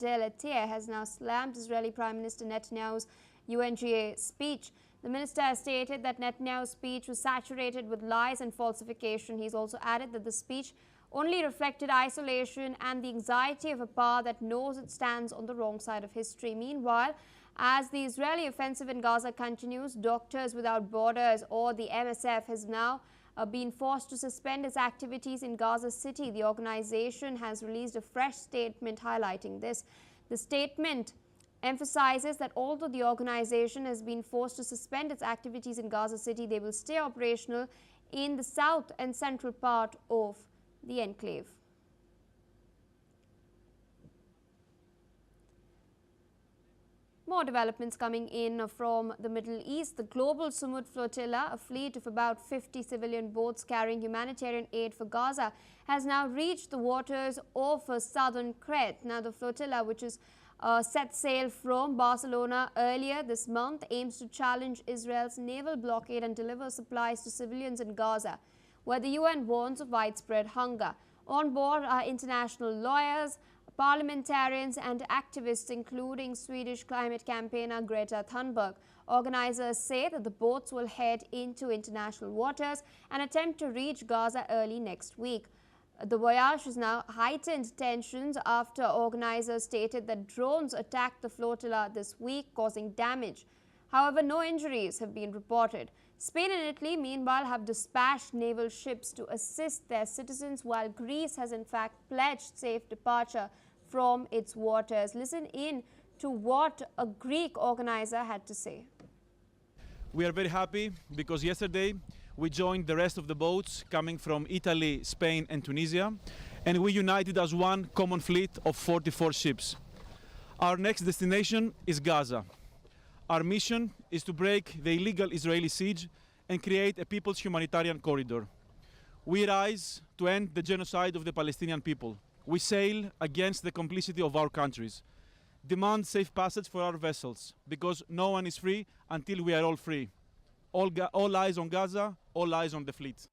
Adel Atieh has now slammed Israeli Prime Minister Netanyahu's UNGA speech. The minister has stated that Netanyahu's speech was saturated with lies and falsification. He's also added that the speech only reflected isolation and the anxiety of a power that knows it stands on the wrong side of history. Meanwhile, as the Israeli offensive in Gaza continues, Doctors Without Borders, or the MSF, has now been forced to suspend its activities in Gaza City. The organization has released a fresh statement highlighting this. The statement emphasizes that although the organization has been forced to suspend its activities in Gaza City, they will stay operational in the south and central part of the enclave. More developments coming in from the Middle East. The global Sumud flotilla, a fleet of about 50 civilian boats carrying humanitarian aid for Gaza, has now reached the waters of southern Crete. Now, the flotilla, which is set sail from Barcelona earlier this month, aims to challenge Israel's naval blockade and deliver supplies to civilians in Gaza, where the UN warns of widespread hunger. On board are international lawyers, parliamentarians and activists, including Swedish climate campaigner Greta Thunberg. Organizers say that the boats will head into international waters and attempt to reach Gaza early next week. The voyage has now heightened tensions after organizers stated that drones attacked the flotilla this week, causing damage. However, no injuries have been reported. Spain and Italy, meanwhile, have dispatched naval ships to assist their citizens, while Greece has in fact pledged safe departure from its waters. Listen in to what a Greek organizer had to say. We are very happy because yesterday we joined the rest of the boats coming from Italy, Spain and Tunisia, and we united as one common fleet of 44 ships. Our next destination is Gaza. Our mission is to break the illegal Israeli siege and create a people's humanitarian corridor. We rise to end the genocide of the Palestinian people. We sail against the complicity of our countries. Demand safe passage for our vessels, because no one is free until we are all free. All eyes on Gaza, all eyes on the fleet.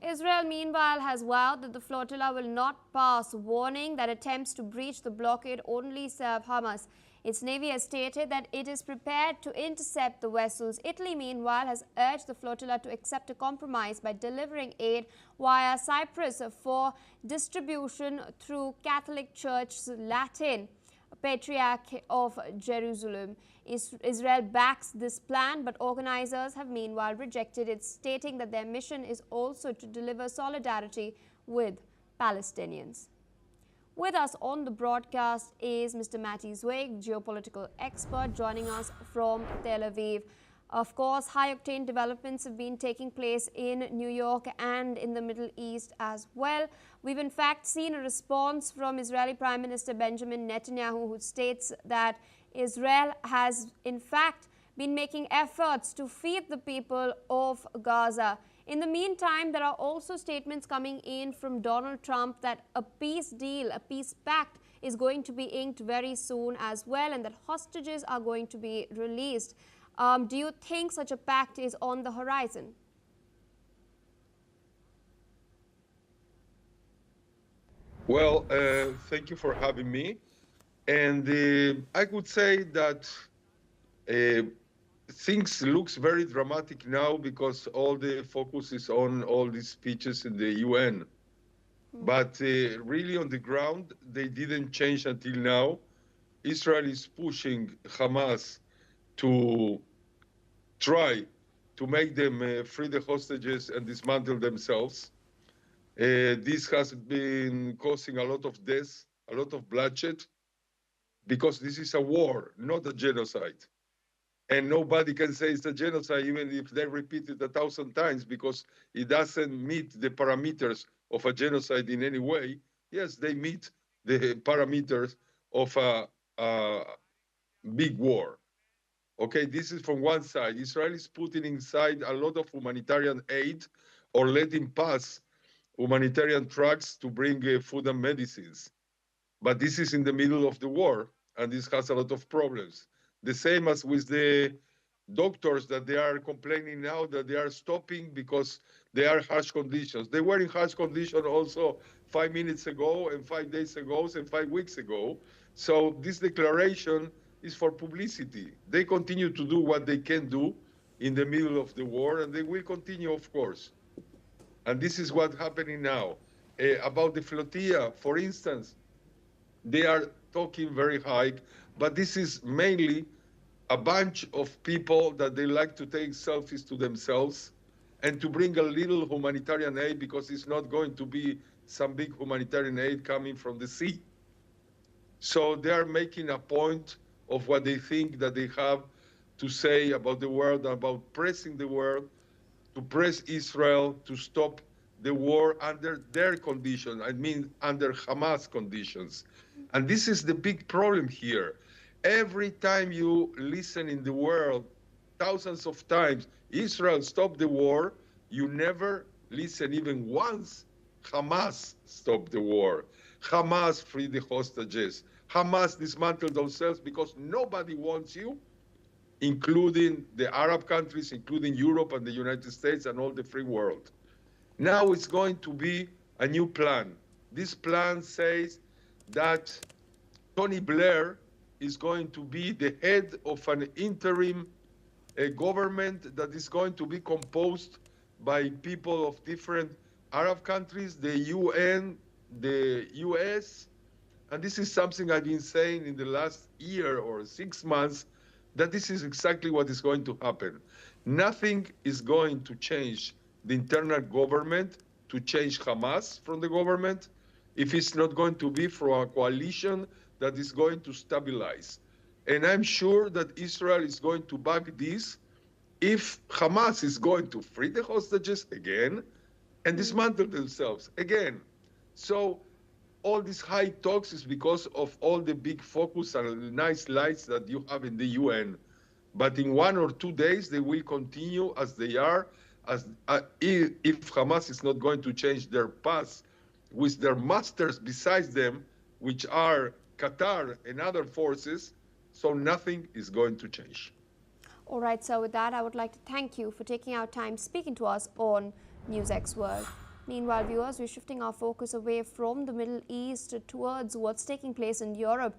Israel, meanwhile, has vowed that the flotilla will not pass, warning that attempts to breach the blockade only serve Hamas. Its navy has stated that it is prepared to intercept the vessels. Italy, meanwhile, has urged the flotilla to accept a compromise by delivering aid via Cyprus for distribution through Catholic Church's Latin Patriarch of Jerusalem. Israel backs this plan, but organizers have meanwhile rejected it, stating that their mission is also to deliver solidarity with Palestinians. With us on the broadcast is Mr. Matti Zweig, geopolitical expert, joining us from Tel Aviv. Of course, high-octane developments have been taking place in New York and in the Middle East as well. We've in fact seen a response from Israeli Prime Minister Benjamin Netanyahu, who states that Israel has in fact been making efforts to feed the people of Gaza. In the meantime, there are also statements coming in from Donald Trump that a peace deal, a peace pact is going to be inked very soon as well, and that hostages are going to be released. Do you think such a pact is on the horizon? Well, thank you for having me. And I would say that things looks very dramatic now because all the focus is on all these speeches in the UN. But really on the ground, they didn't change until now. Israel is pushing Hamas to try to make them free the hostages and dismantle themselves. This has been causing a lot of deaths, a lot of bloodshed, because this is a war, not a genocide. And nobody can say it's a genocide, even if they repeat it 1,000 times, because it doesn't meet the parameters of a genocide in any way. Yes, they meet the parameters of a big war. Okay, this is from one side. Israel is putting inside a lot of humanitarian aid or letting pass humanitarian trucks to bring food and medicines. But this is in the middle of the war, and this has a lot of problems. The same as with the doctors that they are complaining now that they are stopping because they are harsh conditions. They were in harsh conditions also 5 minutes ago and 5 days ago and 5 weeks ago. So this declaration is for publicity. They continue to do what they can do in the middle of the war, and they will continue, of course. And this is what's happening now. About the flotilla, for instance, they are talking very high, but this is mainly a bunch of people that they like to take selfies to themselves and to bring a little humanitarian aid, because it's not going to be some big humanitarian aid coming from the sea. So they are making a point of what they think that they have to say about the world, about pressing the world, to press Israel to stop the war under their conditions, I mean, under Hamas conditions. And this is the big problem here. Every time you listen in the world, thousands of times, Israel stop the war, you never listen even once, Hamas stop the war. Hamas free the hostages. Hamas dismantle themselves, because nobody wants you, including the Arab countries, including Europe and the United States and all the free world. Now it's going to be a new plan. This plan says that Tony Blair is going to be the head of an interim government that is going to be composed by people of different Arab countries, the UN, the US, and this is something I've been saying in the last year or 6 months, that this is exactly what is going to happen. Nothing is going to change the internal government to change Hamas from the government if it's not going to be from a coalition that is going to stabilize. And I'm sure that Israel is going to back this if Hamas is going to free the hostages again and dismantle themselves again. So all these high talks is because of all the big focus and the nice lights that you have in the UN. But in 1 or 2 days, they will continue as they are, as if Hamas is not going to change their path with their masters besides them, which are Qatar and other forces, so nothing is going to change. All right, so with that, I would like to thank you for taking our time speaking to us on NewsX World. Meanwhile, viewers, we're shifting our focus away from the Middle East towards what's taking place in Europe.